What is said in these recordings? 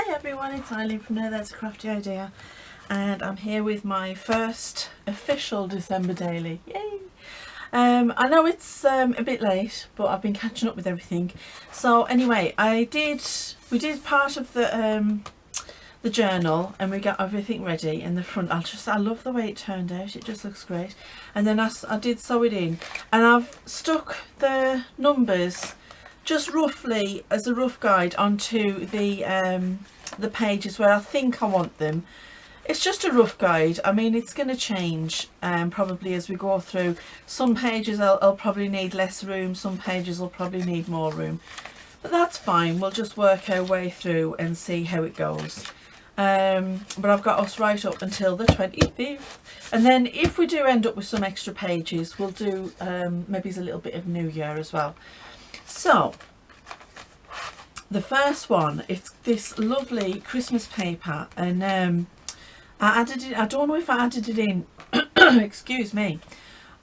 Hi everyone, it's Eileen from There There's a Crafty Idea, and I'm here with my first official December daily. Yay! I know it's a bit late, but I've been catching up with everything. So anyway, we did part of the journal, and we got everything ready in the front. I love the way it turned out. It just looks great. And then I did sew it in, and I've stuck the numbers just roughly as a rough guide onto the pages where I think I want them. It's just a rough guide. I mean, it's going to change probably as we go through. Some pages I'll probably need less room, some pages will probably need more room, but that's fine. We'll just work our way through and see how it goes. But I've got us right up until the 25th, and then if we do end up with some extra pages, we'll do maybe a little bit of New Year as well. So the first one, it's this lovely Christmas paper, and I added it, I don't know if I added it in excuse me,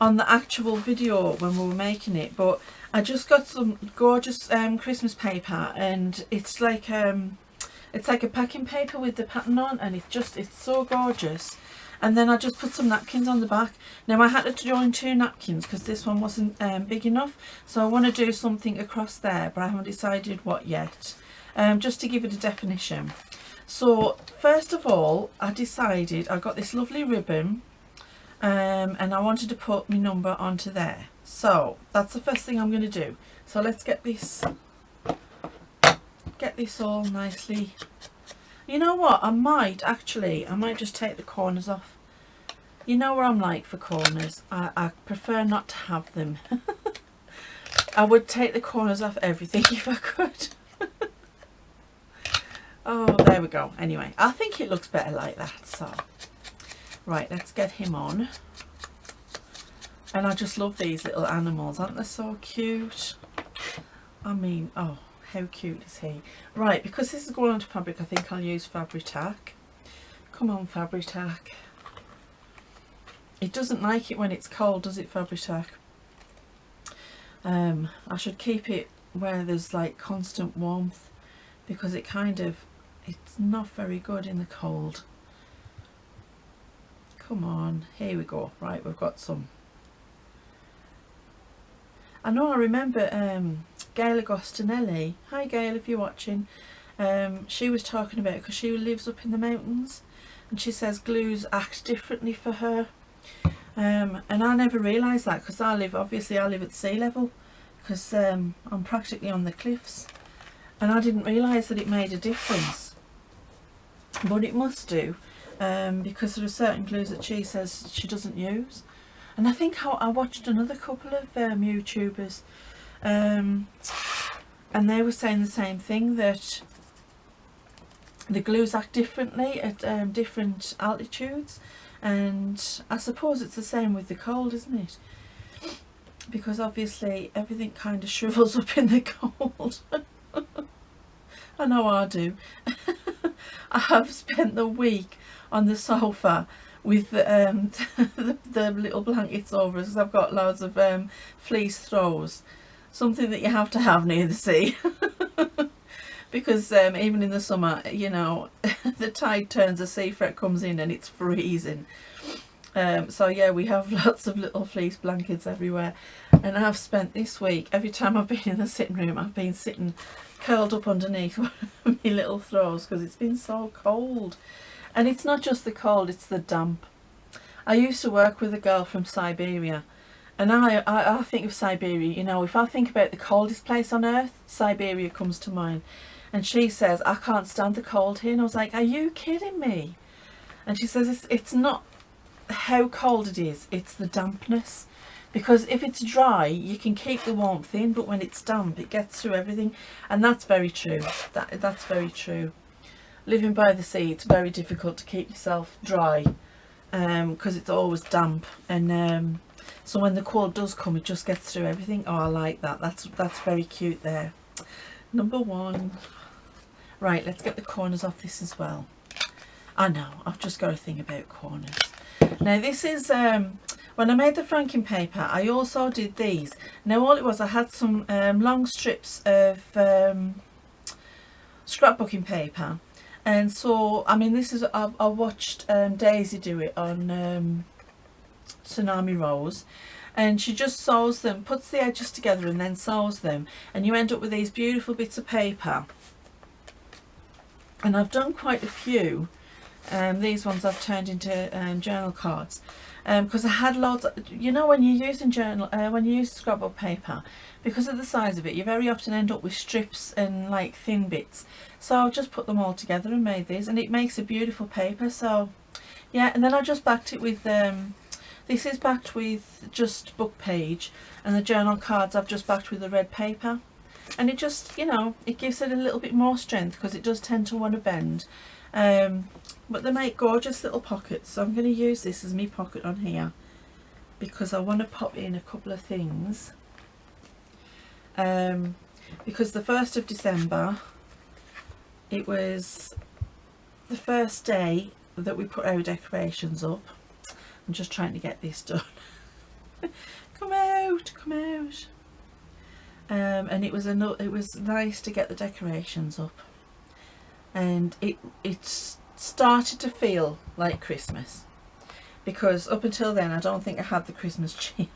on the actual video when we were making it, but I just got some gorgeous Christmas paper, and it's like a packing paper with the pattern on, and it's so gorgeous. And then I just put some napkins on the back. Now I had to join two napkins because this one wasn't big enough, so I want to do something across there, but I haven't decided what yet, just to give it a definition. So first of all, I decided I got this lovely ribbon, and I wanted to put my number onto there. So that's the first thing I'm going to do. So let's get this all nicely. You know what, I might just take the corners off. You know where I'm like for corners, I prefer not to have them. I would take the corners off everything if I could. Oh, there we go. Anyway, I think it looks better like that. So right, let's get him on. And I just love these little animals, aren't they so cute? I mean, oh, how cute is he? Right, because this is going onto fabric, I think I'll use Fabri-Tac. Come on, Fabri-Tac. It doesn't like it when it's cold, does it, Fabri-Tac? I should keep it where there's like constant warmth, because it's not very good in the cold. Come on, here we go. Right, we've got some. I know, I remember Gail Agostinelli, hi Gail if you're watching, she was talking about it because she lives up in the mountains, and she says glues act differently for her, and I never realised that, because I live at sea level, because I'm practically on the cliffs, and I didn't realise that it made a difference, but it must do, because there are certain glues that she says she doesn't use. And I think I watched another couple of YouTubers, and they were saying the same thing, that the glues act differently at different altitudes, and I suppose it's the same with the cold, isn't it? Because obviously everything kind of shrivels up in the cold. I know I do. I have spent the week on the sofa with the little blankets over us, because I've got loads of fleece throws, something that you have to have near the sea. Because even in the summer, you know, the tide turns, the sea fret comes in and it's freezing. So yeah, we have lots of little fleece blankets everywhere, and I've spent this week, every time I've been in the sitting room, I've been sitting curled up underneath one of my little throws, because it's been so cold. And it's not just the cold, it's the damp. I used to work with a girl from Siberia, and I think of Siberia, you know, if I think about the coldest place on earth, Siberia comes to mind. And she says, I can't stand the cold here. And I was like, are you kidding me? And she says, it's not how cold it is, it's the dampness. Because if it's dry, you can keep the warmth in, but when it's damp, it gets through everything. And that's very true. That's very true. Living by the sea, it's very difficult to keep yourself dry, because it's always damp, and so when the cold does come, it just gets through everything. Oh, I like that. That's very cute there. Number one. Right, let's get the corners off this as well. I know, I've just got a thing about corners. Now this is when I made the franking paper, I also did these. Now all it was, I had some long strips of scrapbooking paper, And so, I mean, this is, I watched Daisy do it on Tsunami Rolls, and she just sews them, puts the edges together and then sews them, and you end up with these beautiful bits of paper. And I've done quite a few. These ones I've turned into journal cards, because I had lots. You know, when you're using when you use scrapbook paper, because of the size of it, you very often end up with strips and like thin bits. So I've just put them all together and made these, and it makes a beautiful paper. So yeah, and then I just backed it with this is backed with just book page, and the journal cards I've just backed with the red paper, and it just, you know, it gives it a little bit more strength because it does tend to want to bend. But they make gorgeous little pockets, so I'm going to use this as my pocket on here because I want to pop in a couple of things. Because the 1st of December, it was the first day that we put our decorations up. I'm just trying to get this done. Come out, come out. And it was nice to get the decorations up, and it started to feel like Christmas, because up until then I don't think I had the Christmas cheer.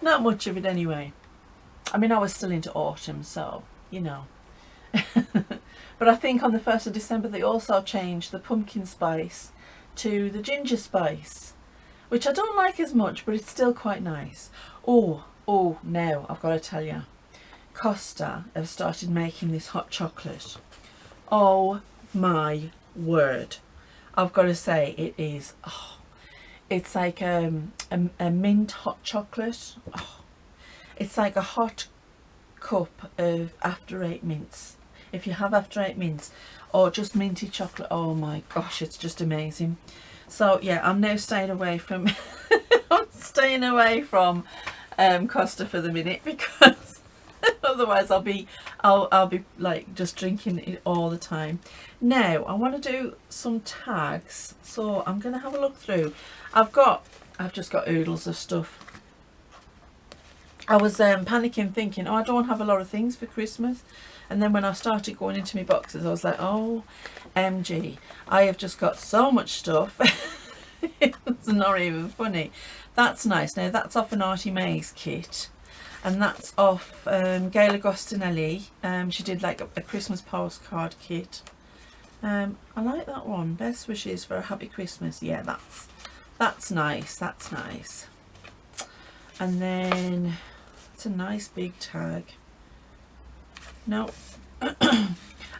Not much of it anyway. I mean, I was still into autumn, so you know. But I think on the 1st of December they also changed the pumpkin spice to the ginger spice, which I don't like as much, but it's still quite nice. Oh, now I've got to tell you, Costa have started making this hot chocolate. Oh my word, I've got to say, it is, it's like a mint hot chocolate. It's like a hot cup of After Eight mints, if you have After Eight mints, or just minty chocolate. Oh my gosh, it's just amazing. So yeah, I'm now staying away from I'm staying away from Costa for the minute, because otherwise I'll be like just drinking it all the time. Now I want to do some tags, so I'm going to have a look through. I've just got oodles of stuff. I was panicking, thinking, oh, I don't have a lot of things for Christmas, and then when I started going into my boxes, I was like, oh MG, I have just got so much stuff. It's not even funny. That's nice. Now that's off an Artie Mays kit, and that's off Gail Agostinelli. She did like a Christmas postcard kit. I like that one. Best wishes for a happy Christmas. Yeah, that's nice. That's nice. And then it's a nice big tag. No.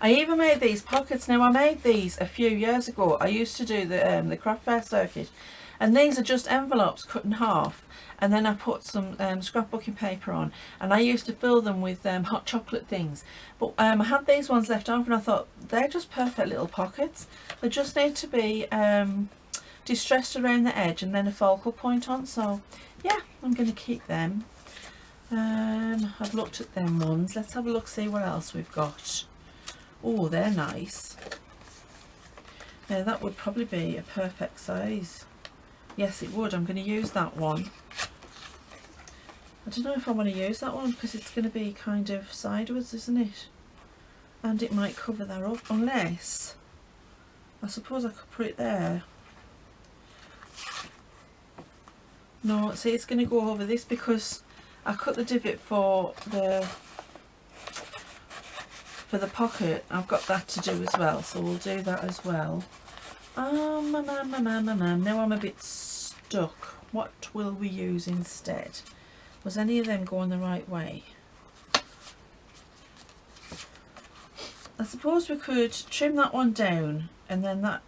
I even made these pockets. Now I made these a few years ago. I used to do the craft fair circuit, and these are just envelopes cut in half, and then I put some scrapbooking paper on, and I used to fill them with hot chocolate things. But I had these ones left over, and I thought they're just perfect little pockets. They just need to be distressed around the edge and then a focal point on. So yeah, I'm going to keep them. I've looked at them ones. Let's have a look, see what else we've got. Oh, they're nice. Now that would probably be a perfect size. Yes, it would. I'm going to use that one. I don't know if I want to use that one because it's going to be kind of sideways, isn't it? And it might cover that up, unless, I suppose I could put it there. No, see, it's going to go over this because I cut the divot for the pocket. I've got that to do as well, so we'll do that as well. Now I'm a bit stuck. What will we use instead? Was any of them going the right way? I suppose we could trim that one down, and then that,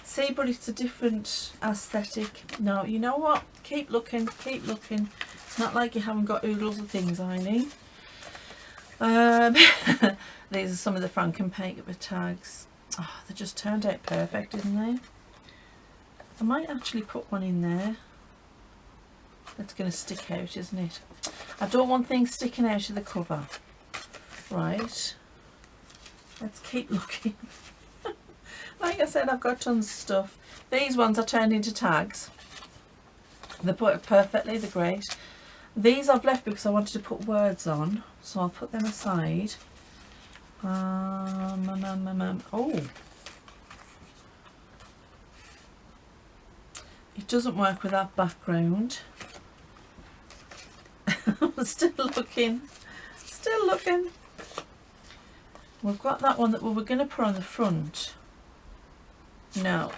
see, but it's a different aesthetic. No, you know what? Keep looking, keep looking. It's not like you haven't got oodles of things, Eileen. These are some of the Frankenpaper tags. Oh, they just turned out perfect, didn't they? I might actually put one in there. That's going to stick out, isn't it? I don't want things sticking out of the cover. Right. Let's keep looking. Like I said, I've got tons of stuff. These ones I turned into tags. They put perfectly, they're great. These I've left because I wanted to put words on, so I'll put them aside. Oh, it doesn't work with that background. I'm still looking. We've got that one that we were going to put on the front. No.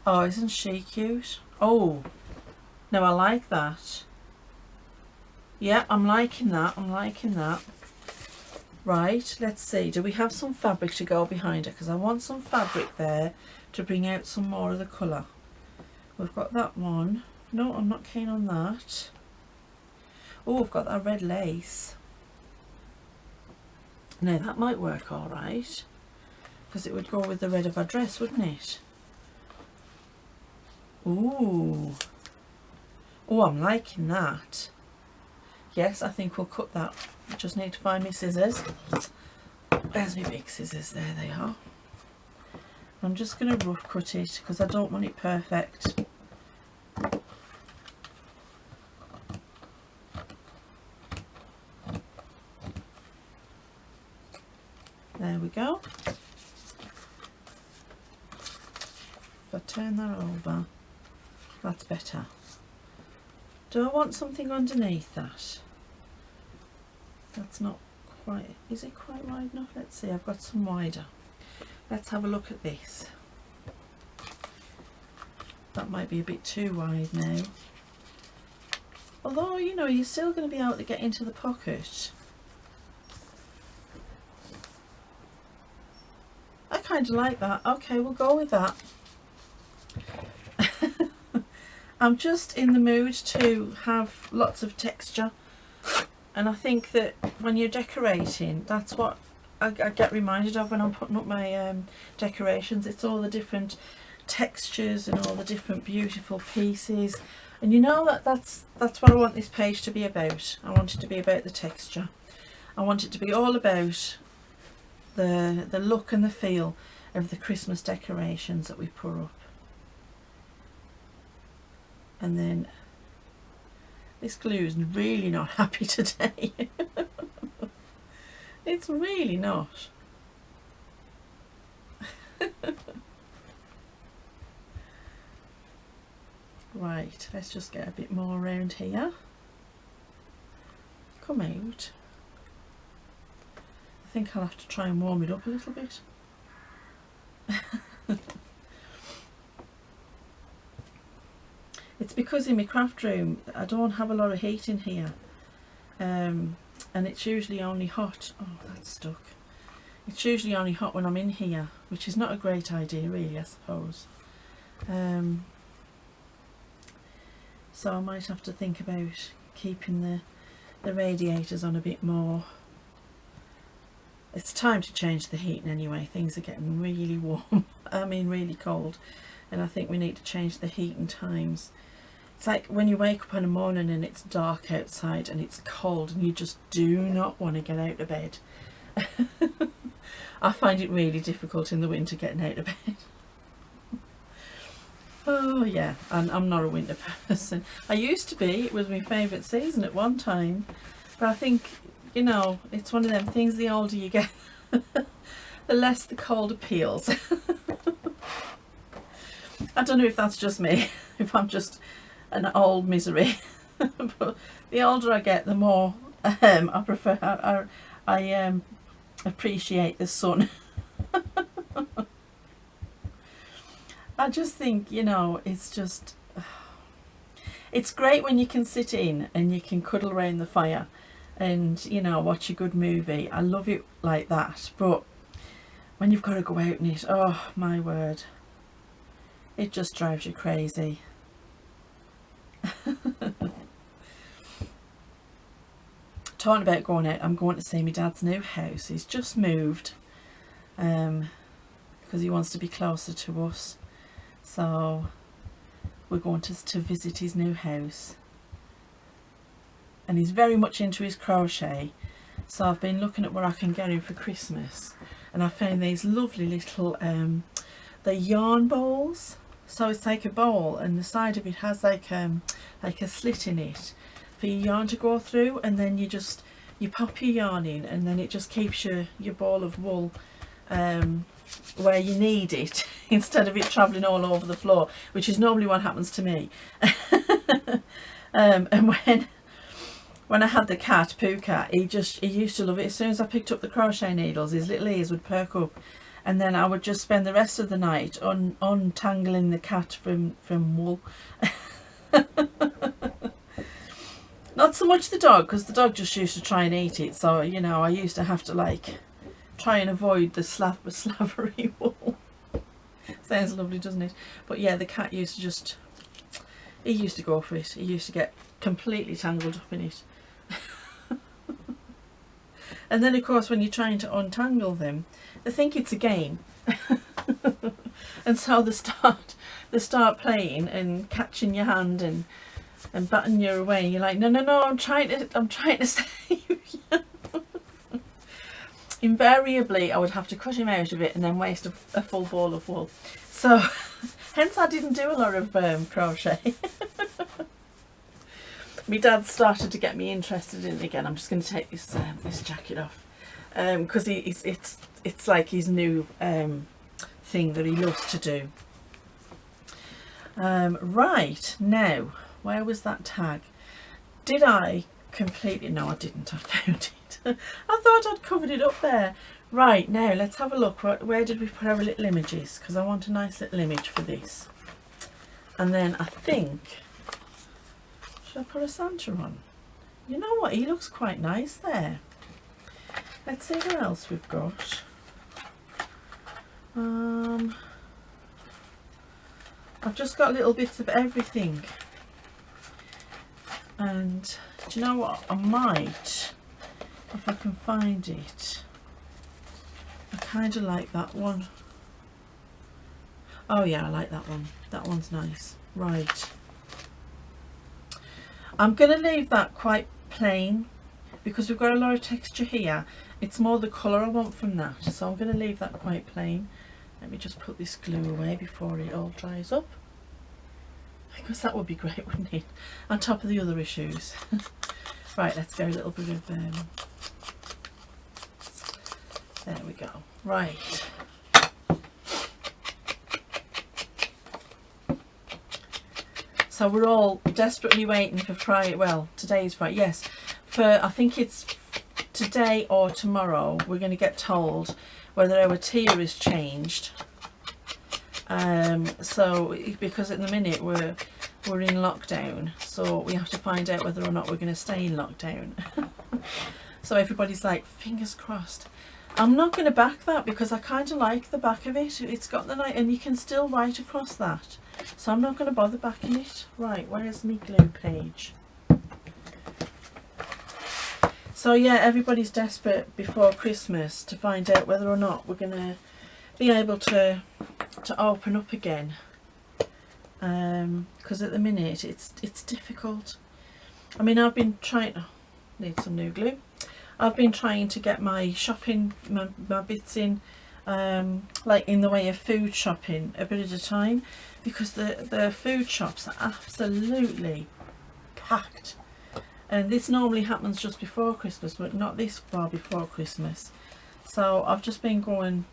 Oh, isn't she cute? Oh, no, I like that. Yeah, I'm liking that. Right, let's see. Do we have some fabric to go behind it? Because I want some fabric there to bring out some more of the colour. We've got that one. No, I'm not keen on that. Oh, I've got that red lace. Now, that might work all right. Because it would go with the red of our dress, wouldn't it? Ooh. Oh, I'm liking that. Yes, I think we'll cut that. I just need to find my scissors. There's my big scissors. There they are. I'm just going to rough cut it because I don't want it perfect. There we go. If I turn that over, that's better. Do I want something underneath that? That's not quite, is it quite wide enough? Let's see, I've got some wider. Let's have a look at this. That might be a bit too wide now. Although, you know, you're still going to be able to get into the pocket. I kind of like that. Okay, we'll go with that. I'm just in the mood to have lots of texture, and I think that when you're decorating, that's what I get reminded of when I'm putting up my decorations. It's all the different textures and all the different beautiful pieces, and you know that's what I want this page to be about. I want it to be about the texture. I want it to be all about the look and the feel of the Christmas decorations that we put up. And then this glue's really not happy today. It's really not. Right, let's just get a bit more around here. Come out. I think I'll have to try and warm it up a little bit. It's because in my craft room I don't have a lot of heat in here, and it's usually only hot. Oh, that's stuck. It's usually only hot when I'm in here, which is not a great idea really, I suppose. So I might have to think about keeping the radiators on a bit more. It's time to change the heating anyway. Things are getting really warm. I mean really cold, and I think we need to change the heating times. It's like when you wake up in the morning and it's dark outside and it's cold and you just do not want to get out of bed. I find it really difficult in the winter getting out of bed. Oh yeah, and I'm not a winter person. I used to be. It was my favourite season at one time, but I think, you know, it's one of them things, the older you get the less the cold appeals. I don't know if that's just me, if I'm just an old misery, but the older I get, the more I prefer, I appreciate the sun. I just think, you know, it's just, it's great when you can sit in and you can cuddle around the fire and, you know, watch a good movie. I love it like that. But when you've got to go out in it, oh my word, it just drives you crazy. Talking about going out, I'm going to see my dad's new house. He's just moved because he wants to be closer to us. So we're going to visit his new house, and he's very much into his crochet, so I've been looking at what I can get him for Christmas, and I found these lovely little they're yarn bowls. So it's like a bowl and the side of it has like a slit in it for your yarn to go through, and then you pop your yarn in and then it just keeps your ball of wool where you need it instead of it travelling all over the floor, which is normally what happens to me. And when I had the cat, Puka, he used to love it. As soon as I picked up the crochet needles, his little ears would perk up, and then I would just spend the rest of the night untangling the cat from wool. Not so much the dog, because the dog just used to try and eat it, so you know, I used to have to like try and avoid the slavery wool. Sounds lovely, doesn't it? But yeah, the cat used to just, he used to go for it. He used to get completely tangled up in it. And then of course when you're trying to untangle them, they think it's a game. And so they start playing and catching your hand and batting you away, and you're like, no, I'm trying to save you. Invariably I would have to cut him out of it and then waste a full ball of wool. So hence I didn't do a lot of crochet. My dad started to get me interested in it again. I'm just going to take this jacket off, because it's like his new thing that he loves to do. Right, now, where was that tag? Did I complete it? No, I didn't. I found it. I thought I'd covered it up there. Right, now let's have a look. Where did we put our little images? Because I want a nice little image for this. And then I think, should I put a Santa on? You know what, he looks quite nice there. Let's see what else we've got. I've just got little bits of everything. And do you know what, I might, if I can find it, I kind of like that one. Oh yeah, I like that one. That one's nice. Right, I'm going to leave that quite plain because we've got a lot of texture here. It's more the colour I want from that, so I'm going to leave that quite plain. Let me just put this glue away before it all dries up, because that would be great, wouldn't it, on top of the other issues. Right, let's go a little bit of there we go. Right, so we're all desperately waiting for Friday. Well, today's Friday, yes, for I think it's today or tomorrow we're going to get told whether our tier has changed. So because at the minute we're in lockdown, so we have to find out whether or not we're going to stay in lockdown. So everybody's like, fingers crossed. I'm not going to back that because I kind of like the back of it. It's got the night, and you can still write across that, so I'm not going to bother backing it. Right, where's my glue page? So yeah, everybody's desperate before Christmas to find out whether or not we're going to be able to open up again, because at the minute it's difficult. I mean, I've been trying, need some new glue. I've been trying to get my shopping, my bits in, like in the way of food shopping a bit at a time, because the food shops are absolutely packed. And this normally happens just before Christmas, but not this far before Christmas. So I've just been going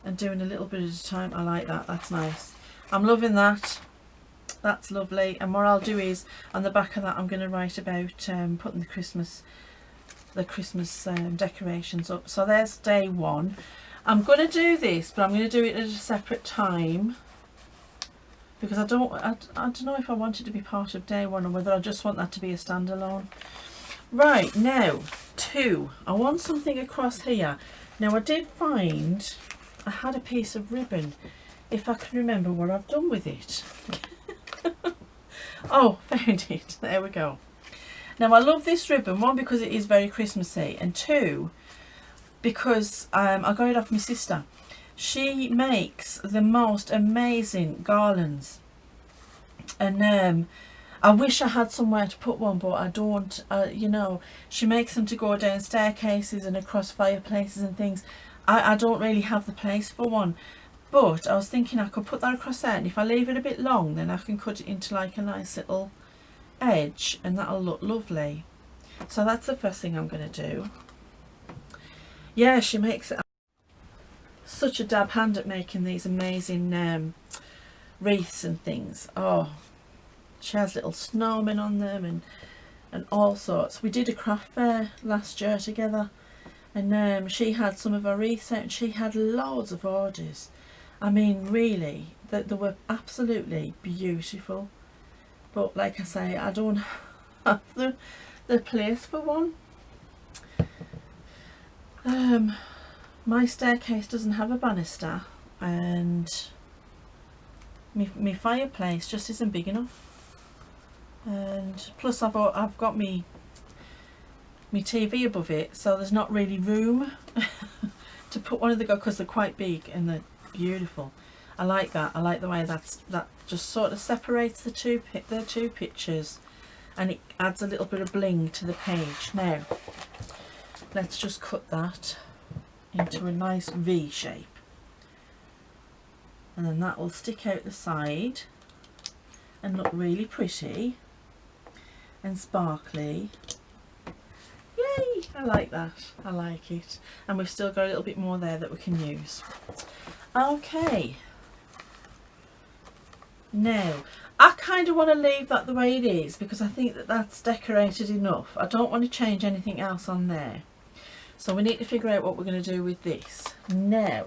and doing a little bit at a time. I like that, that's nice. I'm loving that. That's lovely. And what I'll do is on the back of that I'm going to write about putting the Christmas decorations up. So there's day one. I'm going to do this, but I'm going to do it at a separate time, because I don't know if I want it to be part of day one or whether I just want that to be a standalone. Right, now two, I want something across here. Now I did find I had a piece of ribbon, if I can remember what I've done with it. Oh, found it, there we go. Now I love this ribbon, one because it is very Christmassy, and two because I got it off my sister. She makes the most amazing garlands, and I wish I had somewhere to put one, but I don't. You know, she makes them to go down staircases and across fireplaces and things. I don't really have the place for one, but I was thinking I could put that across there, and if I leave it a bit long then I can cut it into like a nice little edge and that'll look lovely. So that's the first thing I'm going to do. Yeah, she makes it. such a dab hand at making these amazing wreaths and things. Oh, she has little snowmen on them and all sorts. We did a craft fair last year together, and she had some of her wreaths out and she had loads of orders. I mean, really, they were absolutely beautiful. But like I say, I don't have the place for one. My staircase doesn't have a banister, and my fireplace just isn't big enough. And plus I've got me TV above it, so there's not really room to put one of the because they're quite big and they're beautiful. I like that. I like the way that just sort of separates the two pictures, and it adds a little bit of bling to the page. Now let's just cut that into a nice V shape, and then that will stick out the side and look really pretty and sparkly. Yay! I like that. I like it. And we've still got a little bit more there that we can use. Okay. Now, I kind of want to leave that the way it is because I think that that's decorated enough. I don't want to change anything else on there. So we need to figure out what we're going to do with this. Now,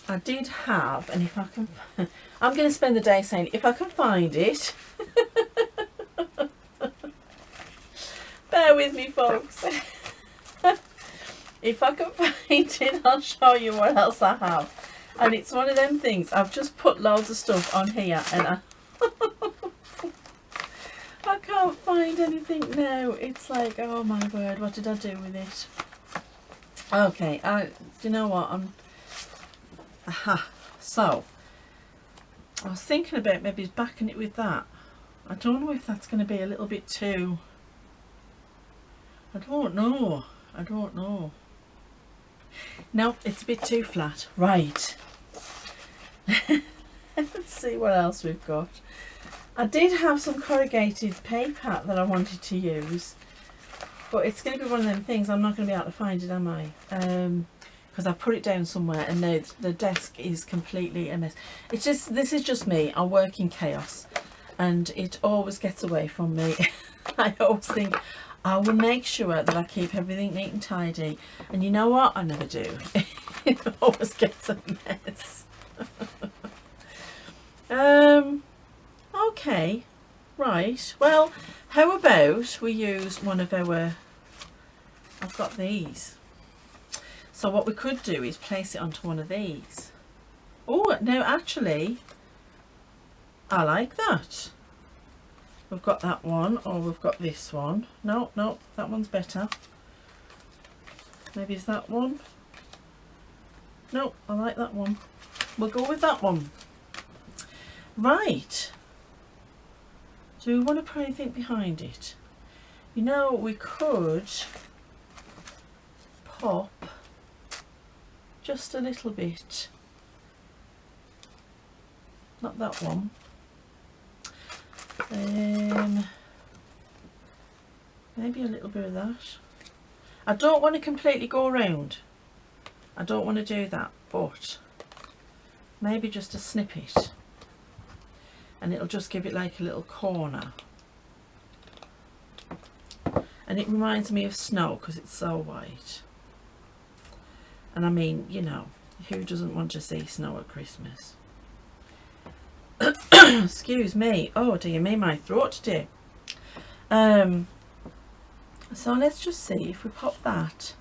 I did have, and if I can, I'm going to spend the day saying if I can find it. Bear with me, folks. If I can find it, I'll show you what else I have. And it's one of them things, I've just put loads of stuff on here and I can't find anything now. It's like, oh my word, what did I do with it? Okay, do you know what? So, I was thinking about maybe backing it with that. I don't know if that's going to be a little bit too... I don't know. No, it's a bit too flat. Right. Let's see what else we've got. I did have some corrugated paper that I wanted to use, but it's going to be one of them things I'm not going to be able to find it, am I? Because I've put it down somewhere and now the desk is completely a mess. It's just, this is just me. I work in chaos and it always gets away from me. I always think I will make sure that I keep everything neat and tidy, and you know what? I never do. It always gets a mess. Okay, right. Well, how about we use one of our... I've got these. So what we could do is place it onto one of these. Oh, no, actually, I like that. We've got that one, or we've got this one. No, that one's better. Maybe it's that one. No, I like that one. We'll go with that one. Right. Do we want to put anything behind it? You know, we could pop just a little bit. Not that one. Maybe a little bit of that. I don't want to completely go around. I don't want to do that, but maybe just a snippet, and it'll just give it like a little corner. And it reminds me of snow because it's so white. And I mean, you know, who doesn't want to see snow at Christmas? Excuse me. Oh dear me, my throat today. So let's just see if we pop that.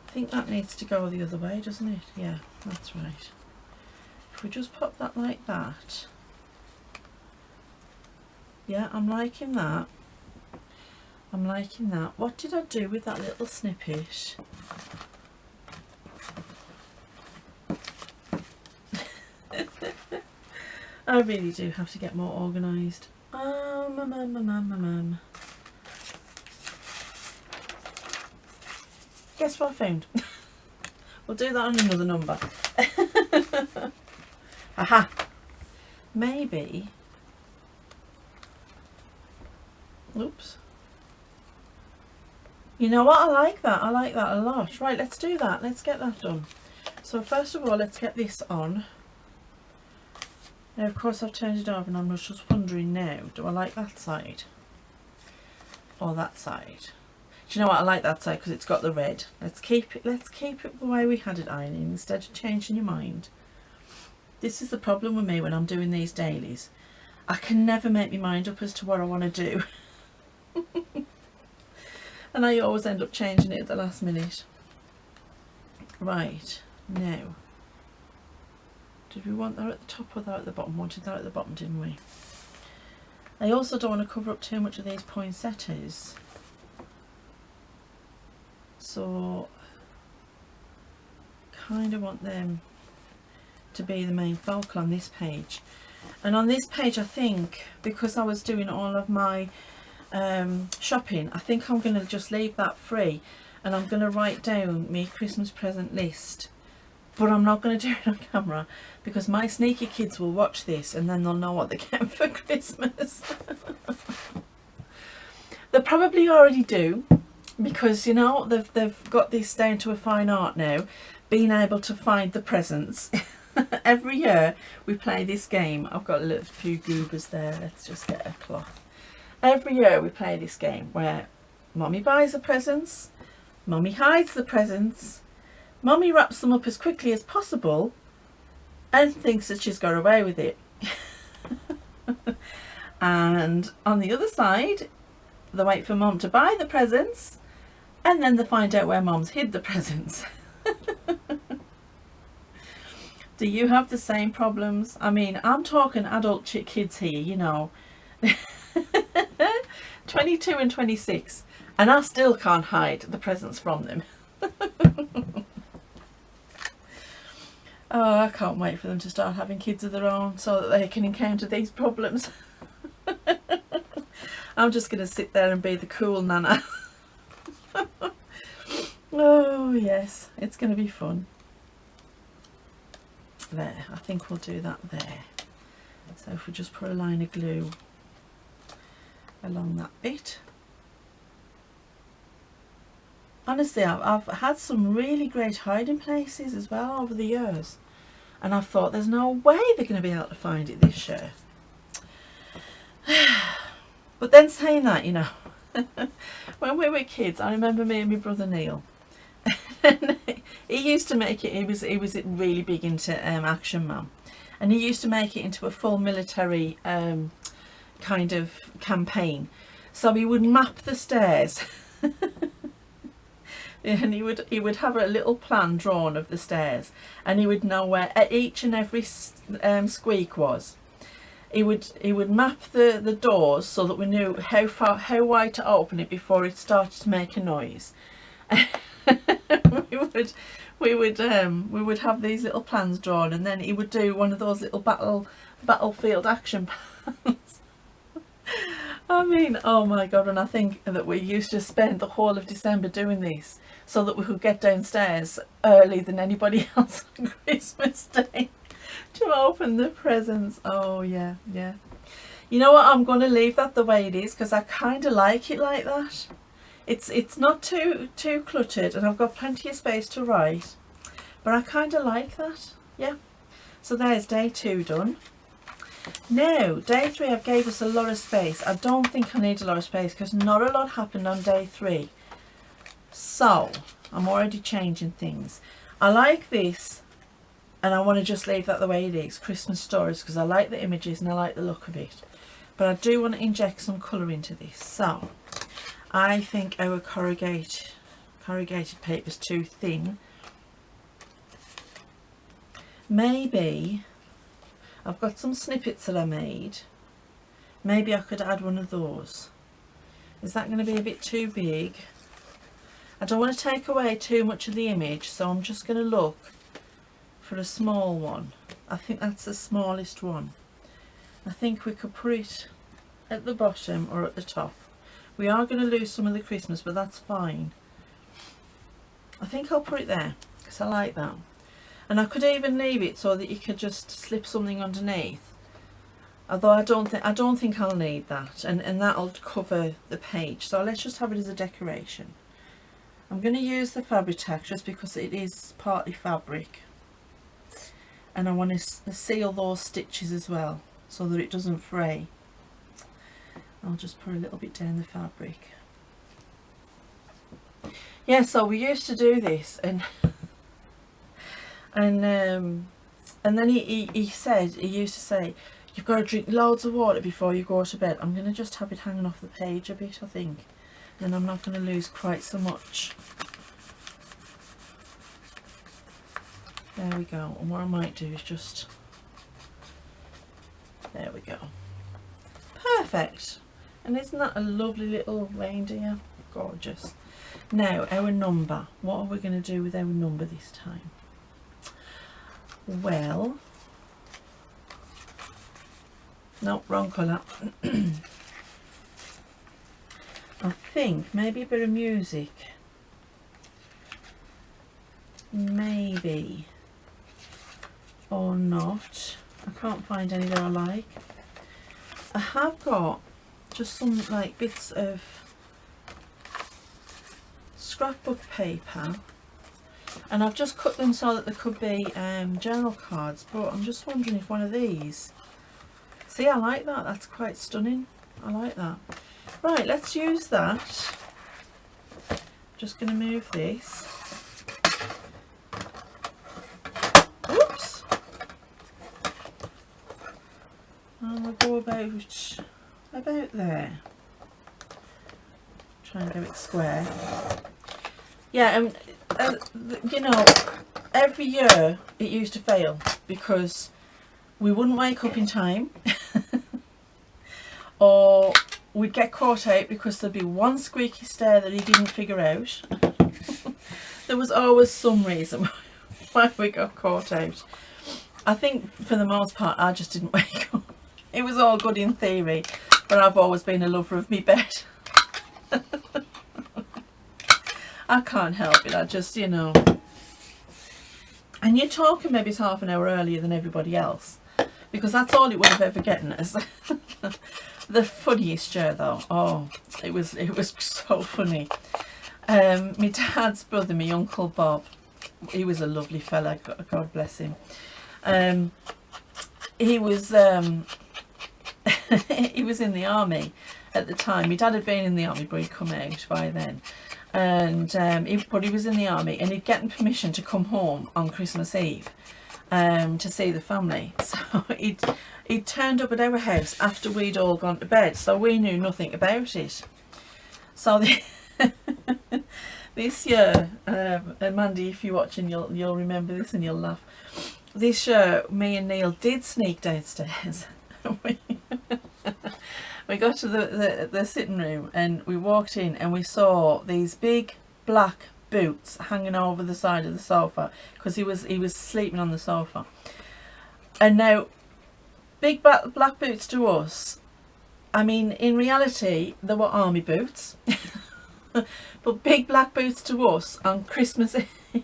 I think that needs to go the other way, doesn't it? Yeah, that's right. If we just pop that like that. Yeah, I'm liking that. I'm liking that. What did I do with that little snippet? I really do have to get more organised. Guess what I found? We'll do that on another number. Aha! Maybe. Oops. You know what? I like that. I like that a lot. Right, let's do that. Let's get that done. So first of all, let's get this on. Now, of course, I've turned it over and I'm just wondering now, do I like that side or that side? Do you know what? I like that side because it's got the red. Let's keep it the way we had it ironing instead of changing your mind. This is the problem with me when I'm doing these dailies. I can never make my mind up as to what I want to do. And I always end up changing it at the last minute. Right, now, did we want that at the top or that at the bottom? Wanted that at the bottom, didn't we? I also don't want to cover up too much of these poinsettias. So, kind of want them to be the main focal on this page. And on this page, I think, because I was doing all of my shopping, I think I'm going to just leave that free, and I'm going to write down my Christmas present list, but I'm not going to do it on camera because my sneaky kids will watch this and then they'll know what they get for Christmas. They probably already do, because you know they've got this down to a fine art now, being able to find the presents. Every year we play this game. I've got a little few goobers there. Let's just get a cloth. Every year we play this game where Mummy buys the presents, Mummy hides the presents, Mummy wraps them up as quickly as possible and thinks that she's got away with it. And on the other side, they wait for Mum to buy the presents and then they find out where Mum's hid the presents. Do you have the same problems? I mean, I'm talking adult kids here, you know. 22 and 26, and I still can't hide the presents from them. Oh, I can't wait for them to start having kids of their own so that they can encounter these problems. I'm just going to sit there and be the cool nana. Oh yes, it's going to be fun. There, I think we'll do that there. So if we just put a line of glue along that bit. Honestly, I've had some really great hiding places as well over the years, and I've thought there's no way they're going to be able to find it this year. But then saying that, you know, when we were kids, I remember me and my brother Neil. He used to make it. He was really big into Action Man, and he used to make it into a full military kind of campaign. So he would map the stairs. And he would have a little plan drawn of the stairs, and he would know where each and every squeak was. He would map the doors so that we knew how wide to open it before it started to make a noise. we would have these little plans drawn, and then he would do one of those little battlefield action plans. I mean, oh my god, and I think that we used to spend the whole of December doing this so that we could get downstairs early than anybody else on Christmas Day to open the presents. Oh yeah, yeah. You know what, I'm going to leave that the way it is because I kind of like it like that. It's not too cluttered, and I've got plenty of space to write, but I kind of like that. Yeah. So there's day 2 done. Now, day 3, I've gave us a lot of space. I don't think I need a lot of space because not a lot happened on day 3. So, I'm already changing things. I like this, and I want to just leave that the way it is, Christmas stories, because I like the images and I like the look of it. But I do want to inject some colour into this. So, I think our corrugated paper is too thin. Maybe I've got some snippets that I made. Maybe I could add one of those. Is that going to be a bit too big? I don't want to take away too much of the image, so I'm just going to look for a small one. I think that's the smallest one. I think we could put it at the bottom or at the top. We are going to lose some of the Christmas, but that's fine. I think I'll put it there because I like that. And I could even leave it so that you could just slip something underneath. Although I don't think I'll need that, and that'll cover the page. So let's just have it as a decoration. I'm going to use the Fabri-Tac just because it is partly fabric, and I want to seal those stitches as well so that it doesn't fray. I'll just put a little bit down the fabric. Yeah, so we used to do this, and then he said, he used to say, you've got to drink loads of water before you go to bed. I'm going to just have it hanging off the page a bit, I think. Then I'm not going to lose quite so much. There we go. And what I might do is just... There we go. Perfect. And isn't that a lovely little reindeer? Gorgeous. Now, our number. What are we going to do with our number this time? Well... No, wrong colour. I think maybe a bit of music. Maybe. Or not. I can't find any that I like. I have got just some like bits of scrapbook paper, and I've just cut them so that there could be journal cards, but I'm just wondering if one of these... See, I like that. That's quite stunning. I like that. Right, let's use that. Just going to move this. Oops. And we'll go about there. Try and get it square. Yeah, you know, every year it used to fail because we wouldn't wake up in time. Or we'd get caught out because there'd be one squeaky stair that he didn't figure out. There was always some reason why we got caught out. I think for the most part I just didn't wake up. It was all good in theory, but I've always been a lover of me bed. I can't help it, I just, you know. And you're talking maybe it's half an hour earlier than everybody else, because that's all it would have ever gotten us. The funniest year though, oh, it was so funny. My dad's brother, my Uncle Bob, he was a lovely fella, God bless him. He was he was in the army at the time. My dad had been in the army, but he'd come out by then. And but he was in the army, and he'd gotten permission to come home on Christmas Eve to see the family. So he'd turned up at our house after we'd all gone to bed, so we knew nothing about it. So this year, and Mandy, if you're watching, you'll remember this and you'll laugh. This year, me and Neil did sneak downstairs. We got to the sitting room, and we walked in, and we saw these big black boots hanging over the side of the sofa, because he was sleeping on the sofa. And now, big black boots to us, I mean, in reality they were army boots. But big black boots to us on Christmas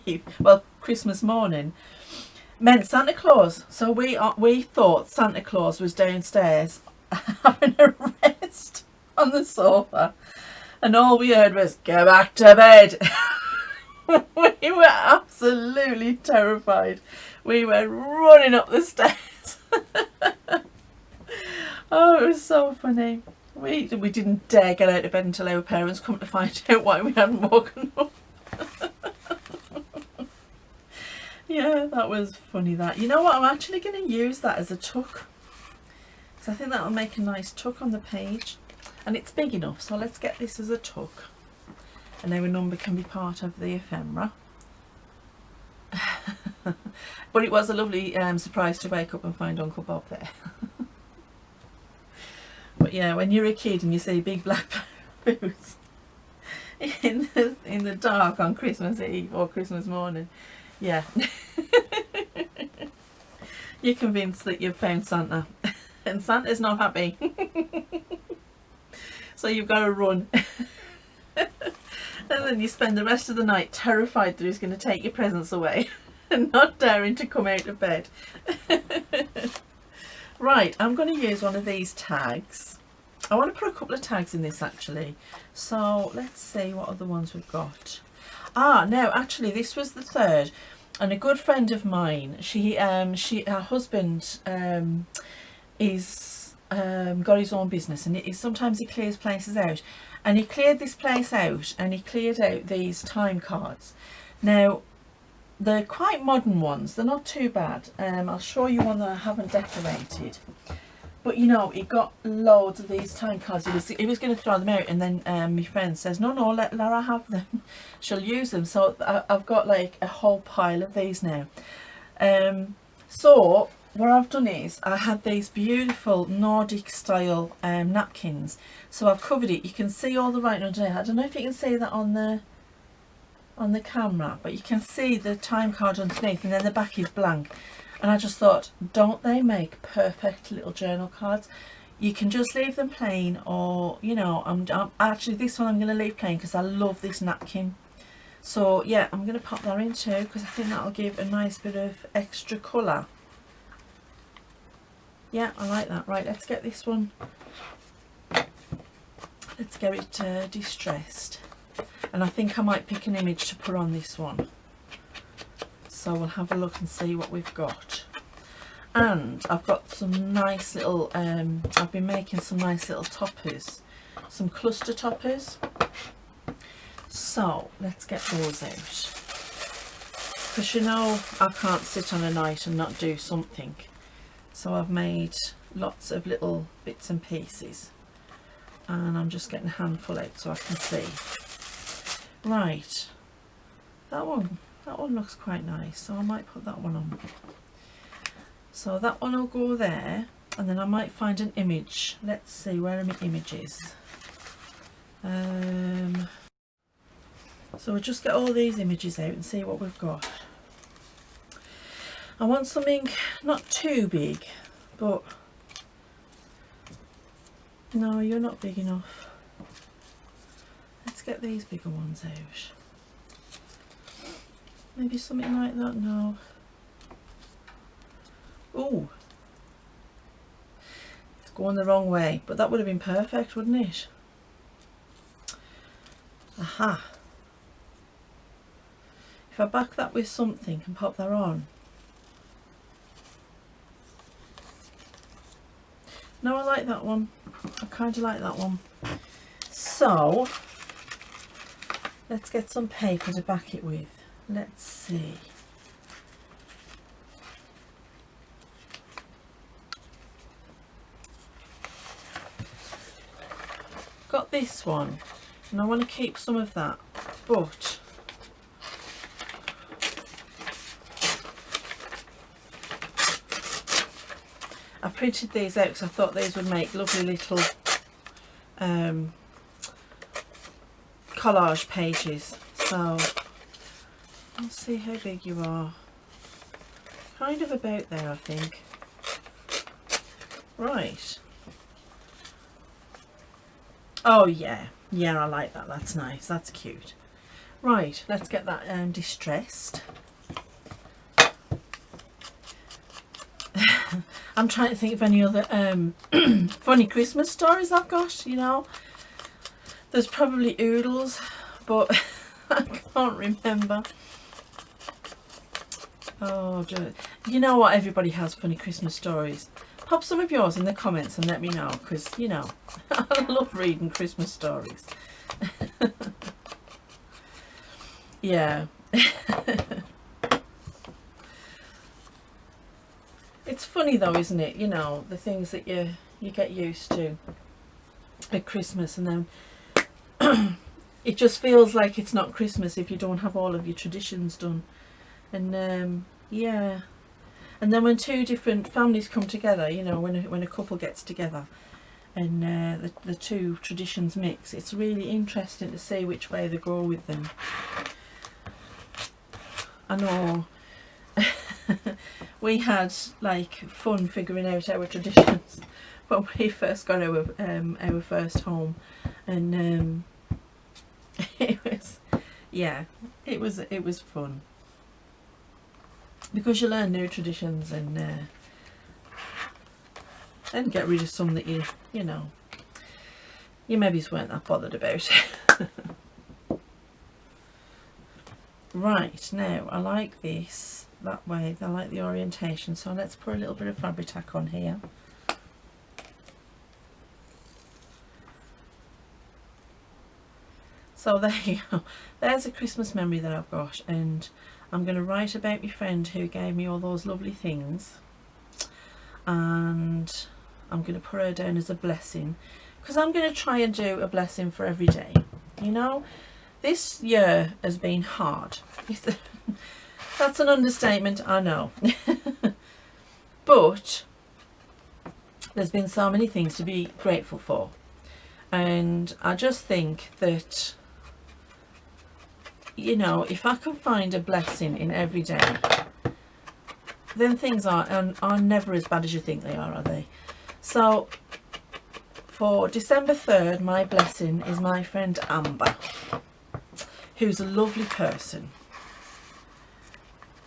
Eve, well, Christmas morning, meant Santa Claus. So we thought Santa Claus was downstairs having a rest on the sofa, and all we heard was, "Go back to bed." We were absolutely terrified. We were running up the stairs. Oh, it was so funny. We didn't dare get out of bed until our parents come to find out why we hadn't woken up. Yeah, that was funny. That, you know what, I'm actually going to use that as a tuck, because I think that'll make a nice tuck on the page, and it's big enough. So let's get this as a tuck, and our number can be part of the ephemera. But it was a lovely surprise to wake up and find Uncle Bob there. But yeah, when you're a kid and you see big black boots in the dark on Christmas Eve or Christmas morning, yeah, you're convinced that you've found Santa, and Santa's not happy. So you've got to run. And then you spend the rest of the night terrified that he's going to take your presents away and not daring to come out of bed. Right, I'm going to use one of these tags. I want to put a couple of tags in this actually. So let's see what other ones we've got. No, actually this was the third. And a good friend of mine, her husband is got his own business, and sometimes he clears places out, and he cleared this place out, and he cleared out these time cards. Now they're quite modern ones, they're not too bad. I'll show you one that I haven't decorated, but you know, he got loads of these time cards. He was going to throw them out, and then my friend says, no, let Lara have them. She'll use them. So I've got like a whole pile of these now. So what I've done is, I had these beautiful Nordic style napkins. So I've covered it. You can see all the writing underneath. I don't know if you can see that on the camera, but you can see the time card underneath, and then the back is blank. And I just thought, don't they make perfect little journal cards? You can just leave them plain, or you know, I'm actually, this one I'm going to leave plain because I love this napkin. So yeah, I'm going to pop that in too, because I think that'll give a nice bit of extra colour. Yeah, I like that. Right, let's get this one, let's get it distressed. And I think I might pick an image to put on this one. So we'll have a look and see what we've got. And I've got some nice little, I've been making some nice little toppers, some cluster toppers. So let's get those out. Because you know, I can't sit on a night and not do something. So I've made lots of little bits and pieces. And I'm just getting a handful out so I can see. Right, that one looks quite nice, so I might put that one on. So that one will go there, and then I might find an image. Let's see, where are my images? So we'll just get all these images out and see what we've got. I want something not too big, but no, you're not big enough. Let's get these bigger ones out. Maybe something like that. No. Oh, it's going the wrong way, but that would have been perfect, wouldn't it? Aha. If I back that with something and pop that on. No, I like that one. I kind of like that one. So let's get some paper to back it with. Let's see. Got this one, and I want to keep some of that, but I printed these out because I thought these would make lovely little collage pages. So let's see how big you are. Kind of about there, I think. Right. Oh yeah, I like that. That's nice. That's cute. Right, let's get that distressed. I'm trying to think of any other funny Christmas stories I've got, you know. There's probably oodles, but I can't remember. Oh, you know what? Everybody has funny Christmas stories. Pop some of yours in the comments and let me know, because, you know, I love reading Christmas stories. Yeah. It's funny though, isn't it? You know, the things that you get used to at Christmas, and then it just feels like it's not Christmas if you don't have all of your traditions done. And yeah, and then when two different families come together, you know, when a couple gets together and the two traditions mix, it's really interesting to see which way they go with them. I know. We had like fun figuring out our traditions when we first got our first home, and it was, yeah, it was fun, because you learn new traditions and get rid of some that you know you maybe weren't that bothered about. Right, now I like this that way, I like the orientation, so let's put a little bit of Fabri-Tac on here. So there you go, there's a Christmas memory that I've got, and I'm going to write about my friend who gave me all those lovely things, and I'm going to put her down as a blessing, because I'm going to try and do a blessing for every day. You know, this year has been hard. That's an understatement, I know. But there's been so many things to be grateful for, and I just think that, you know, if I can find a blessing in every day, then things are never as bad as you think they are they? So for December 3rd, my blessing is my friend Amber, who's a lovely person.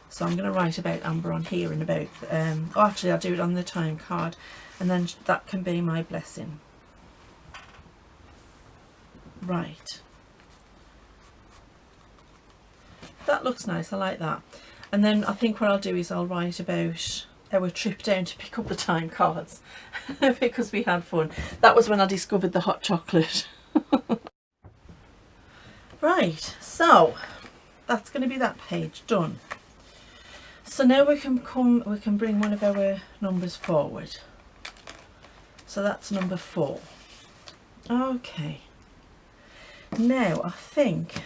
So I'm going to write about Amber on here and about, oh, actually I'll do it on the time card, and then that can be my blessing. Right. That looks nice, I like that. And then I think what I'll do is I'll write about our trip down to pick up the time cards because we had fun. That was when I discovered the hot chocolate. Right, so that's going to be that page done. So now we can bring one of our numbers forward. So that's number 4. Okay. Now I think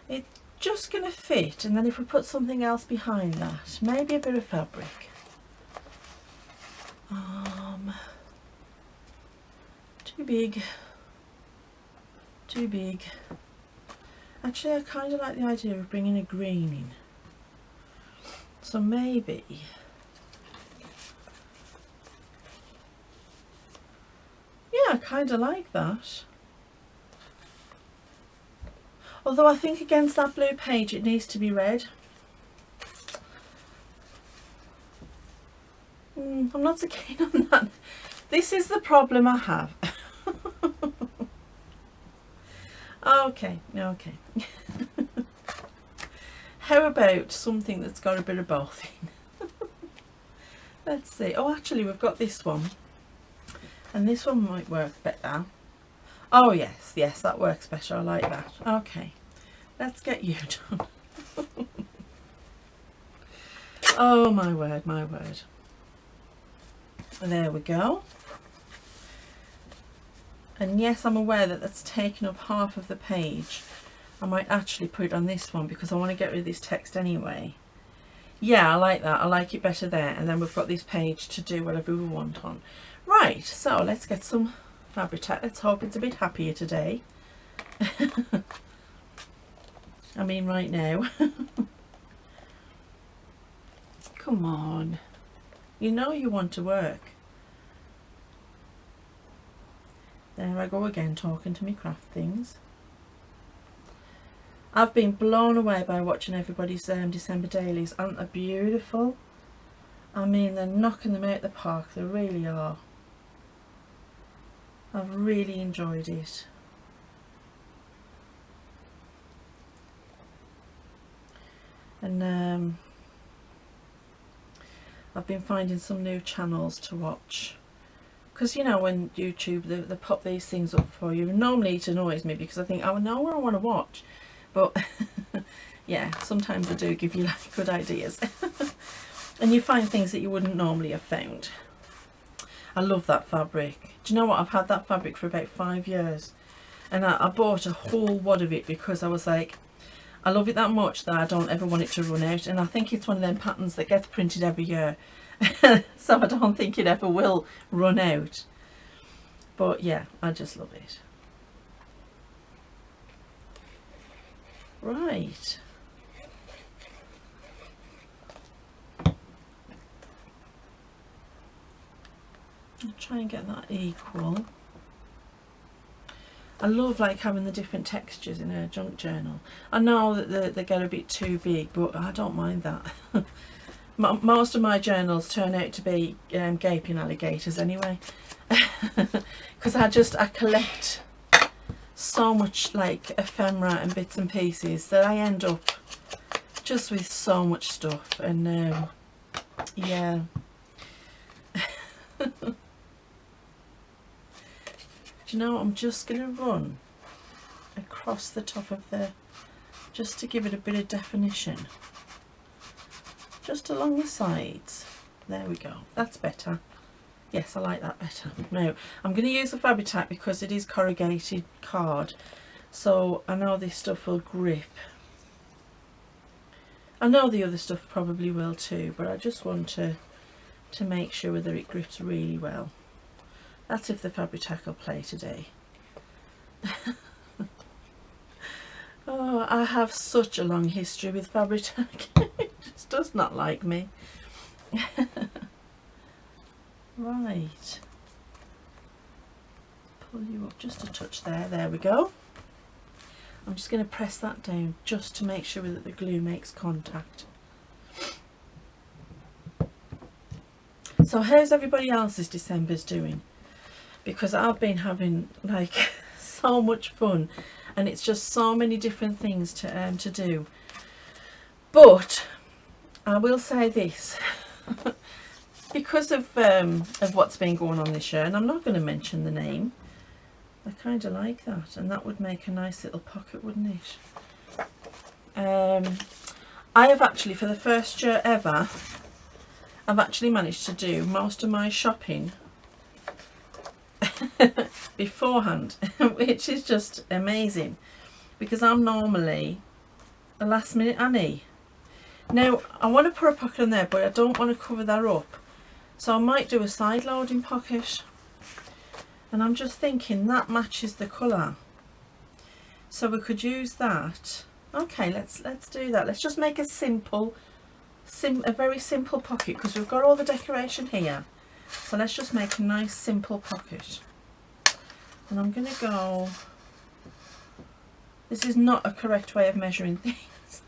it's just going to fit, and then if we put something else behind that, maybe a bit of fabric. Too big. Too big. Actually, I kind of like the idea of bringing a green in. So maybe yeah, I kind of like that. Although I think against that blue page it needs to be red. I'm not so keen on that. This is the problem I have. Okay. How about something that's got a bit of both in? Let's see. Oh, actually we've got this one. And this one might work better. Oh yes, that works better. I like that. Okay, let's get you done. Oh my word, my word. There we go. And yes, I'm aware that that's taken up half of the page. I might actually put it on this one because I want to get rid of this text anyway. Yeah, I like that. I like it better there. And then we've got this page to do whatever we want on. Right, so let's get some Fabri-Tac. Let's hope it's a bit happier today. I mean right now. Come on. You know you want to work. There I go again, talking to me craft things. I've been blown away by watching everybody's December dailies. Aren't they beautiful? I mean, they're knocking them out the park. They really are. I've really enjoyed it. And I've been finding some new channels to watch. Because, you know, when YouTube, they pop these things up for you. Normally it annoys me because I think, oh, I know what I want to watch. But, yeah, sometimes they do give you like good ideas. And you find things that you wouldn't normally have found. I love that fabric. Do you know what? I've had that fabric for about 5 years. And I bought a whole wad of it because I was like, I love it that much that I don't ever want it to run out. And I think it's one of them patterns that gets printed every year. So I don't think it ever will run out. But yeah, I just love it. Right. I'll try and get that equal. I love like having the different textures in a junk journal. I know that they get a bit too big, but I don't mind that. Most of my journals turn out to be gaping alligators anyway. because I collect so much like ephemera and bits and pieces that I end up just with so much stuff. And yeah. Do you know, I'm just going to run across the top of the, just to give it a bit of definition, just along the sides. There we go, that's better. Yes, I like that better. Now I'm going to use the Fabri-Tac because it is corrugated card, so I know this stuff will grip. I know the other stuff probably will too, but I just want to make sure that it grips really well. That's if the Fabri-Tac will play today. Oh, I have such a long history with Fabri-Tac. It just does not like me. Right. Pull you up just a touch there. There we go. I'm just going to press that down just to make sure that the glue makes contact. So how's everybody else's December's doing? Because I've been having like so much fun, and it's just so many different things to do. But I will say this, because of what's been going on this year, and I'm not going to mention the name, I kind of like that, and that would make a nice little pocket, wouldn't it? I have actually, for the first year ever, I've actually managed to do most of my shopping beforehand, which is just amazing, because I'm normally a last minute Annie. Now I want to put a pocket in there, but I don't want to cover that up, so I might do a side loading pocket, and I'm just thinking that matches the colour, so we could use that. Okay, let's do that. Let's just make a very simple pocket, because we've got all the decoration here. So let's just make a nice simple pocket. And I'm going to go, this is not a correct way of measuring things.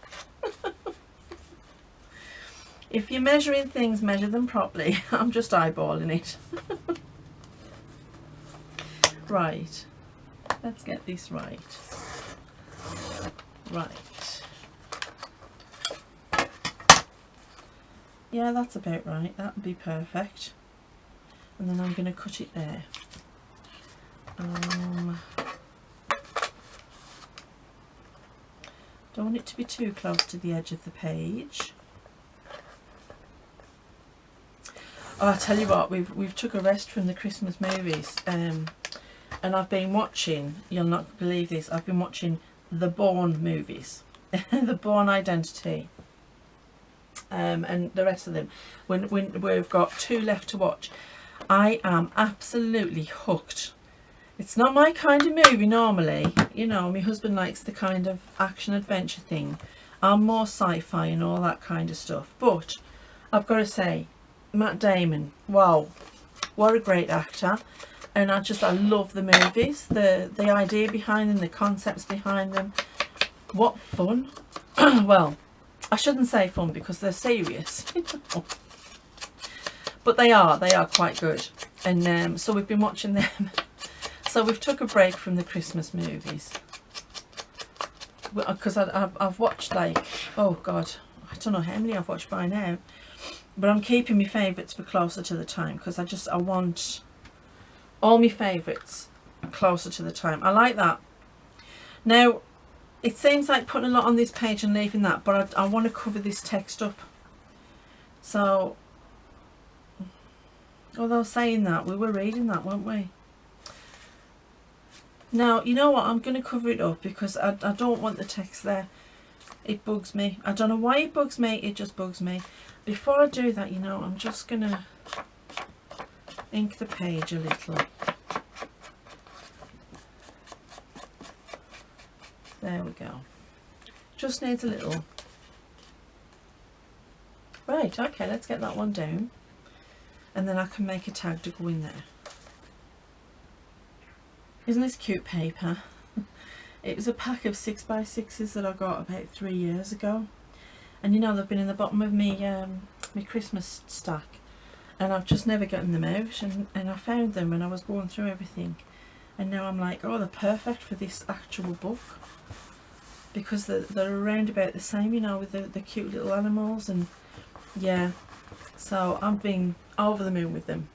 If you're measuring things, measure them properly. I'm just eyeballing it. Right, let's get this right. Right. Yeah, that's about right. That would be perfect. And then I'm going to cut it there. Don't want it to be too close to the edge of the page. Oh, I tell you what, we've took a rest from the Christmas movies, and I've been watching, you'll not believe this, I've been watching the Bourne movies, the Bourne Identity, and the rest of them. When we've got 2 left to watch, I am absolutely hooked. It's not my kind of movie normally, you know, my husband likes the kind of action adventure thing. I'm more sci-fi and all that kind of stuff, but I've got to say, Matt Damon, wow, what a great actor. And I love the movies, the idea behind them, the concepts behind them. What fun. Well, I shouldn't say fun because they're serious. But they are quite good. And so we've been watching them. So we've took a break from the Christmas movies, because I've watched, like, oh God, I don't know how many I've watched by now, but I'm keeping my favourites for closer to the time, because I want all my favourites closer to the time. I like that. Now it seems like putting a lot on this page and leaving that, but I want to cover this text up. So, although saying that, we were reading that, weren't we? Now, you know what, I'm going to cover it up because I don't want the text there. It bugs me. I don't know why it bugs me, it just bugs me. Before I do that, you know, I'm just going to ink the page a little. There we go. Just needs a little. Right, okay, let's get that one down. And then I can make a tag to go in there. Isn't this cute paper? It was a pack of 6x6s that I got about 3 years ago. And you know, they've been in the bottom of me, my Christmas stack. and I've just never gotten them out, and I found them when I was going through everything, and now I'm like, oh, they're perfect for this actual book, because they're around about the same, you know, with the cute little animals. And yeah, so I've been over the moon with them.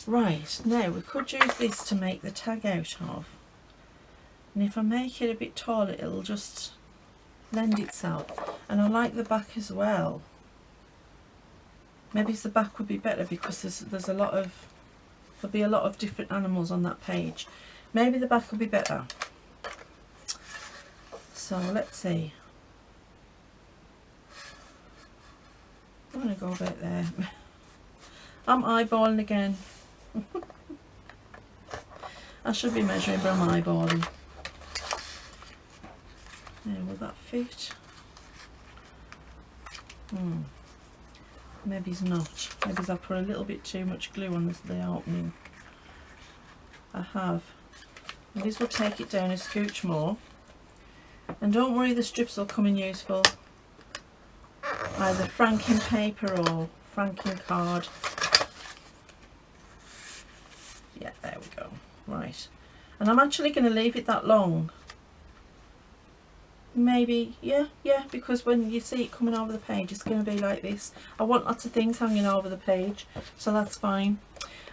Right, now we could use this to make the tag out of, and if I make it a bit taller it'll just lend itself. And I like the back as well. Maybe the back would be better, because there'll be a lot of different animals on that page. Maybe the back will be better. So let's see. I'm going to go about there. I'm eyeballing again. I should be measuring, but I'm eyeballing. Now, will that fit? Maybe it's not. Maybe I've put a little bit too much glue on the opening. I have. And this will take it down a scooch more. And don't worry, the strips will come in useful. Either franking paper or franking card. Yeah, there we go. Right. And I'm actually going to leave it that long. Maybe, yeah, because when you see it coming over the page, it's going to be like this. I want lots of things hanging over the page, so that's fine.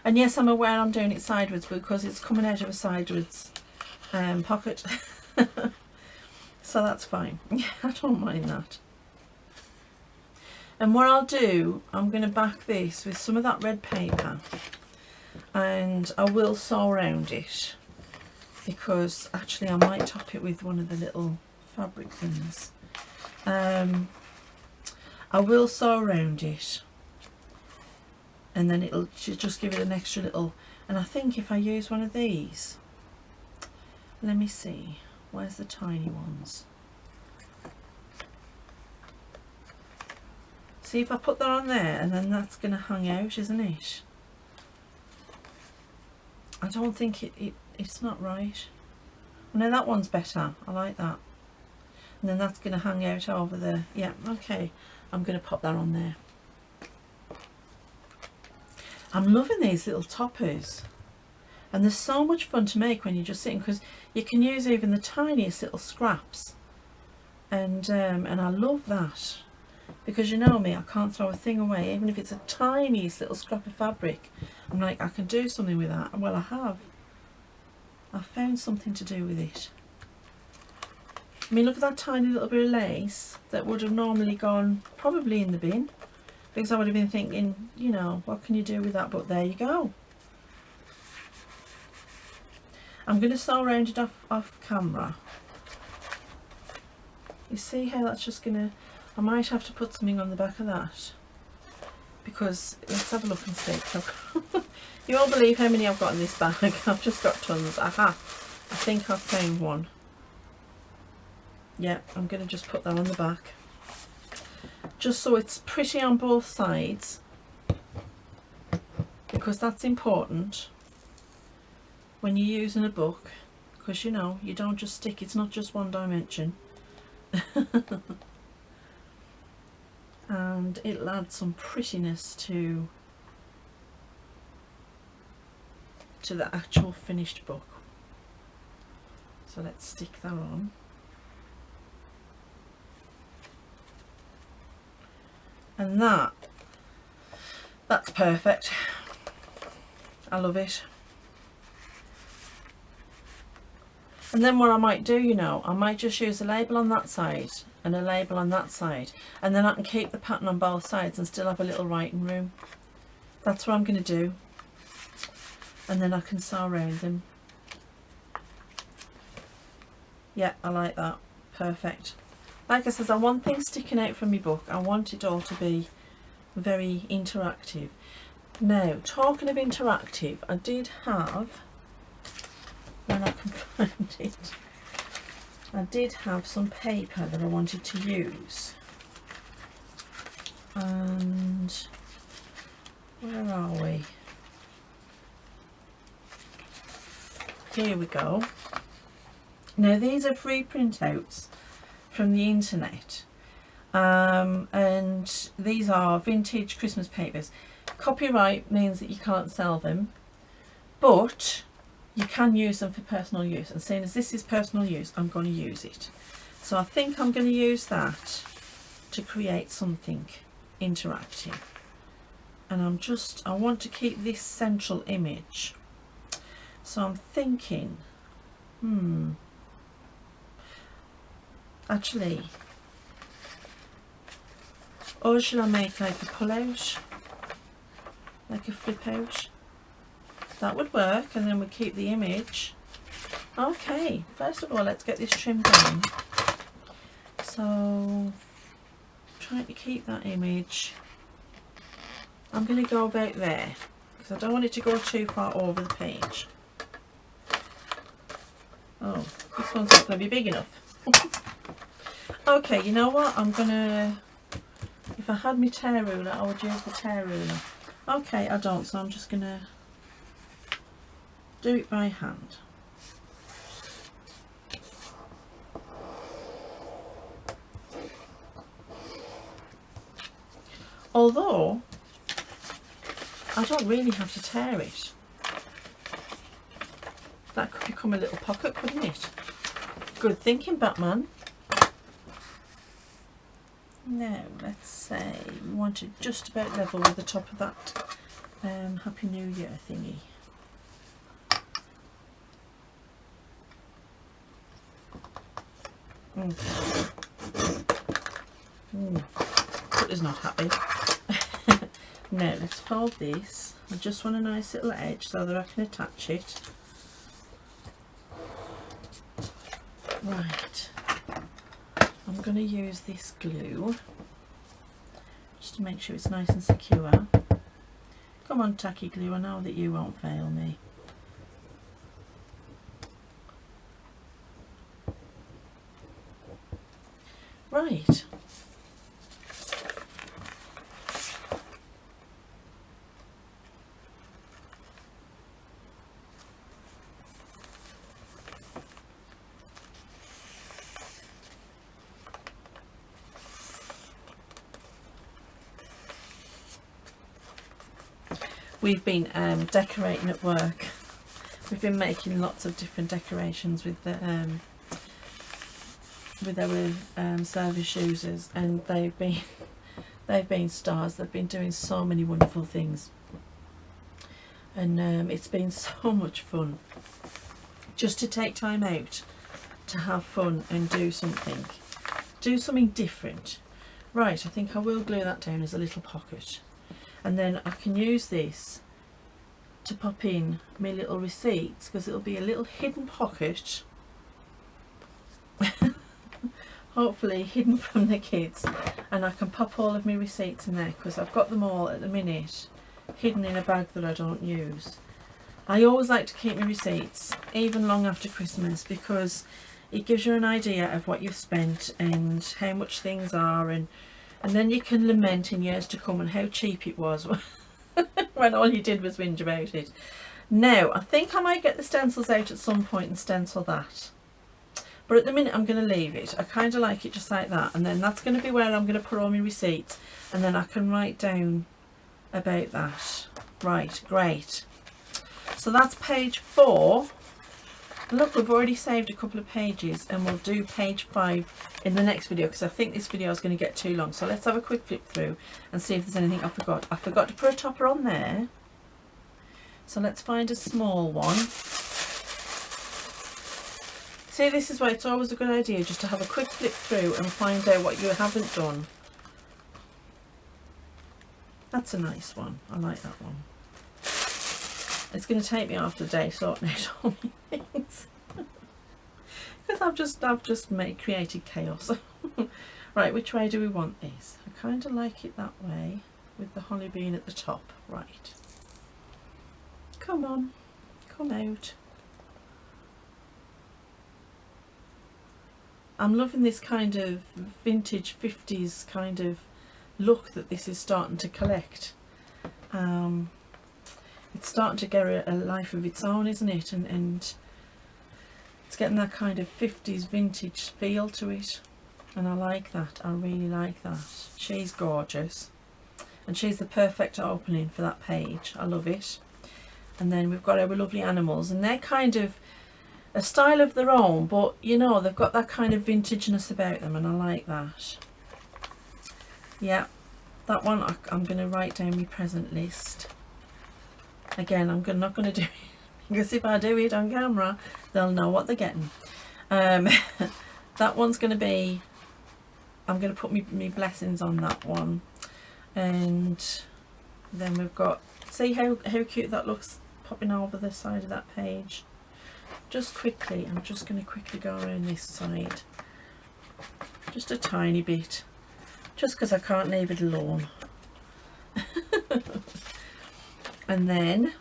And yes, I'm aware I'm doing it sideways, because it's coming out of a sideways pocket. So that's fine. Yeah, I don't mind that. And what I'll do, I'm going to back this with some of that red paper, and I will sew around it, because actually I might top it with one of the little fabric things. I will sew around it, and then it'll just give it an extra little. And I think if I use one of these, let me see, where's the tiny ones? See, if I put that on there, and then that's going to hang out, isn't it? I don't think it's not right. No, that one's better. I like that. And then that's going to hang out over the, yeah, okay. I'm going to pop that on there. I'm loving these little toppers. And they're so much fun to make when you're just sitting, because you can use even the tiniest little scraps. And I love that. Because you know me, I can't throw a thing away, even if it's a tiniest little scrap of fabric. I'm like, I can do something with that. Well, I have. I've found something to do with it. I mean, look at that tiny little bit of lace that would have normally gone probably in the bin, because I would have been thinking, you know, what can you do with that? But there you go. I'm going to sew around it off camera. You see how that's just going to, I might have to put something on the back of that, because let's have a look and see. So, you won't believe how many I've got in this bag. I've just got tons. Aha, I think I've found one. Yeah, I'm going to just put that on the back, just so it's pretty on both sides, because that's important when you're using a book, because you know, you don't just stick, it's not just one dimension. And it'll add some prettiness to the actual finished book. So let's stick that on. And that's perfect. I love it. And then what I might do, you know, I might just use a label on that side and a label on that side, and then I can keep the pattern on both sides and still have a little writing room. That's what I'm going to do. And then I can sew around them. Yeah, I like that. Perfect. Like I said, I want things sticking out from my book. I want it all to be very interactive. Now, talking of interactive, I did have, when I can find it, I did have some paper that I wanted to use. And where are we? Here we go. Now these are free printouts from the internet, and these are vintage Christmas papers. Copyright means that you can't sell them, but you can use them for personal use, and seeing as this is personal use, I'm going to use it. So I think I'm going to use that to create something interactive, and I want to keep this central image. So I'm thinking, actually, or should I make like a pull out, like a flip out? That would work, and then we keep the image. Okay, first of all, let's get this trimmed down. So, trying to keep that image. I'm going to go about there, because I don't want it to go too far over the page. Oh, this one's not going to be big enough. Okay, you know what? I'm going to, if I had my tear ruler, I would use the tear ruler. Okay, I don't, so I'm just going to do it by hand. Although I don't really have to tear it. That could become a little pocket, couldn't it? Good thinking, Batman. Now let's say we want it just about level with the top of that Happy New Year thingy. Cutter's not happy. Now let's fold this. I just want a nice little edge so that I can attach it. Right, I'm going to use this glue just to make sure it's nice and secure. Come on, tacky glue, I know that you won't fail me. Right. We've been decorating at work. We've been making lots of different decorations with the with our service users, and they've been stars. They've been doing so many wonderful things, and it's been so much fun just to take time out to have fun and do something different. Right, I think I will glue that down as a little pocket, and then I can use this to pop in my little receipts, because it'll be a little hidden pocket hopefully hidden from the kids, and I can pop all of my receipts in there, because I've got them all at the minute hidden in a bag that I don't use. I always like to keep my receipts even long after Christmas, because it gives you an idea of what you've spent and how much things are, and then you can lament in years to come on how cheap it was when all you did was whinge about it. Now I think I might get the stencils out at some point and stencil that, but at the minute I'm going to leave it. I kind of like it just like that, and then that's going to be where I'm going to put all my receipts, and then I can write down about that. Right, great. So that's page 4. Look, we've already saved a couple of pages, and we'll do page 5 in the next video, because I think this video is going to get too long. So let's have a quick flip through and see if there's anything I forgot. I forgot to put a topper on there, so let's find a small one. See, this is why it's always a good idea just to have a quick flip through and find out what you haven't done. That's a nice one. I like that one. It's going to take me half the day sorting out all my things because I've just created chaos. Right, which way do we want this? I kind of like it that way with the holly bean at the top. Right, come on, come out. I'm loving this kind of vintage 50s kind of look that this is starting to collect. It's starting to get a life of its own, isn't it? And it's getting that kind of 50s vintage feel to it. And I like that. I really like that. She's gorgeous. And she's the perfect opening for that page. I love it. And then we've got our lovely animals. And they're kind of a style of their own. But, you know, they've got that kind of vintageness about them. And I like that. Yeah. That one I'm going to write down my present list. Again, I'm not going to do it. Because if I do it on camera, they'll know what they're getting. That one's going to be... I'm going to put me blessings on that one. And then we've got... See how cute that looks popping over the side of that page? Just quickly, I'm just going to quickly go around this side. Just a tiny bit. Just because I can't leave it alone. And then...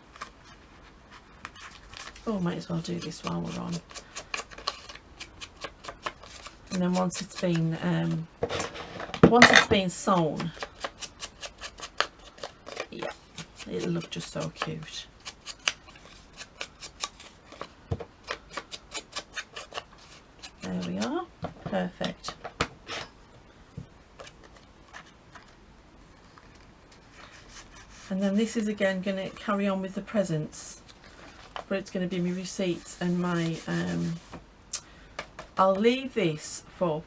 Oh, might as well do this while we're on. And then once it's been sewn, yeah, it'll look just so cute. There we are, perfect. And then this is again going to carry on with the presents, but it's going to be my receipts and my I'll leave this for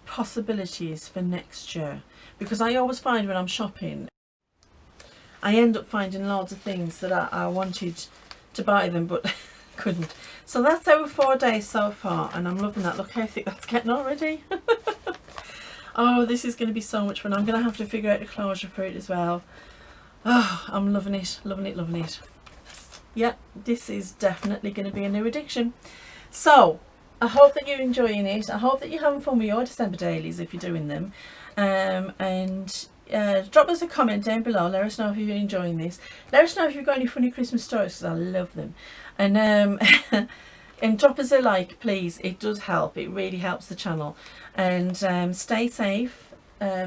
possibilities for next year, because I always find when I'm shopping I end up finding loads of things that I wanted to buy them but couldn't. So that's our 4 days so far, and I'm loving that. Look how thick that's getting already. Oh, this is going to be so much fun. I'm going to have to figure out the closure for it as well. Oh, I'm loving it, loving it, loving it. Yeah, this is definitely going to be a new addiction. So I hope that you're enjoying it. I hope that you're having fun with your December dailies if you're doing them. And drop us a comment down below. Let us know if you're enjoying this. Let us know if you've got any funny Christmas stories, because I love them. And and drop us a like, please. It does help. It really helps the channel. And stay safe,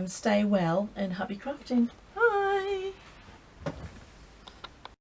stay well, and happy crafting.